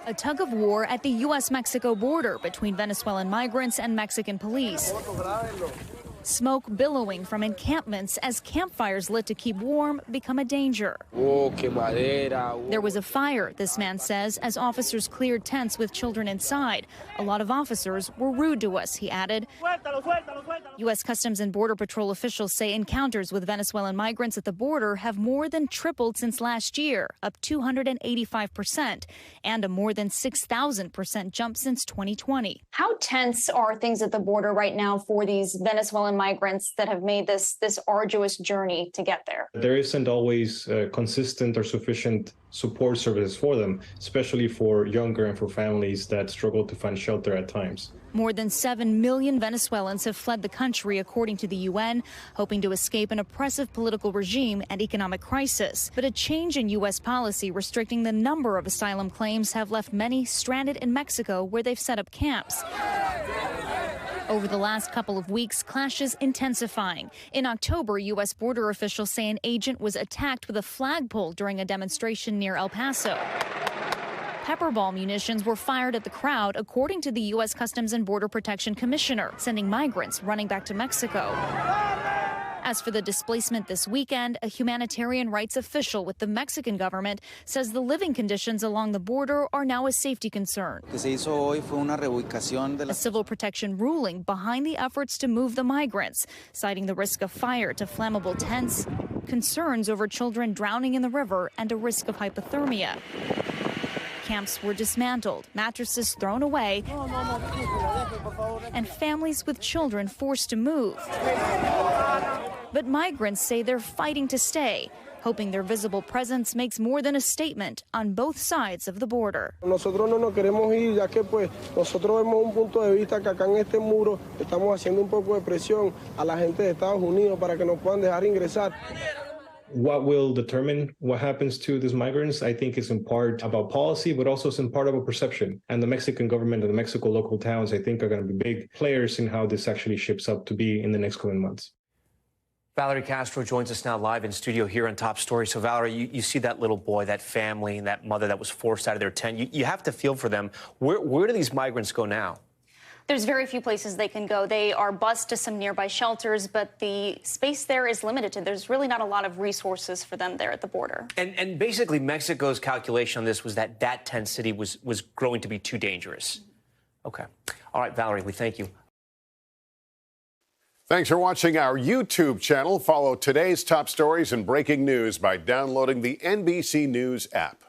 A tug of war at the U.S. Mexico border between Venezuelan migrants and Mexican police. Smoke billowing from encampments as campfires lit to keep warm become a danger. There was a fire, this man says, as officers cleared tents with children inside. A lot of officers were rude to us, he added. U.S. Customs and Border Patrol officials say encounters with Venezuelan migrants at the border have more than tripled since last year, up 285%, and a more than 6,000% jump since 2020. How tense are things at the border right now for these Venezuelan migrants that have made this arduous journey to get there? There isn't always consistent or sufficient support services for them, especially for younger and for families that struggle to find shelter at times. More than 7 million Venezuelans have fled the country, according to the UN, hoping to escape an oppressive political regime and economic crisis. But a change in U.S. policy restricting the number of asylum claims have left many stranded in Mexico, where they've set up camps. Over the last couple of weeks, clashes intensifying. In October, U.S. border officials say an agent was attacked with a flagpole during a demonstration near El Paso. Pepperball munitions were fired at the crowd, according to the U.S. Customs and Border Protection Commissioner, sending migrants running back to Mexico. As for the displacement this weekend, a humanitarian rights official with the Mexican government says the living conditions along the border are now a safety concern. A civil protection ruling behind the efforts to move the migrants, citing the risk of fire to flammable tents, concerns over children drowning in the river, and a risk of hypothermia. Camps were dismantled, mattresses thrown away, and families with children forced to move. But migrants say they're fighting to stay, hoping their visible presence makes more than a statement on both sides of the border. Nosotros no nos queremos ir, ya que pues nosotros vemos un punto de vista que acá en este muro estamos haciendo un poco de presión a la gente de Estados Unidos para que nos puedan dejar ingresar. What will determine what happens to these migrants, I think, is in part about policy, but also is in part about perception. And the Mexican government and the Mexico local towns, I think, are going to be big players in how this actually shapes up to be in the next coming months. Valerie Castro joins us now live in studio here on Top Story. So, Valerie, you see that little boy, that family, and that mother that was forced out of their tent. You have to feel for them. Where do these migrants go now? There's very few places they can go. They are bused to some nearby shelters, but the space there is limited. There's really not a lot of resources for them there at the border. And basically, Mexico's calculation on this was that tent city was growing to be too dangerous. Okay. All right, Valerie, we thank you. Thanks for watching our YouTube channel. Follow today's top stories and breaking news by downloading the NBC News app.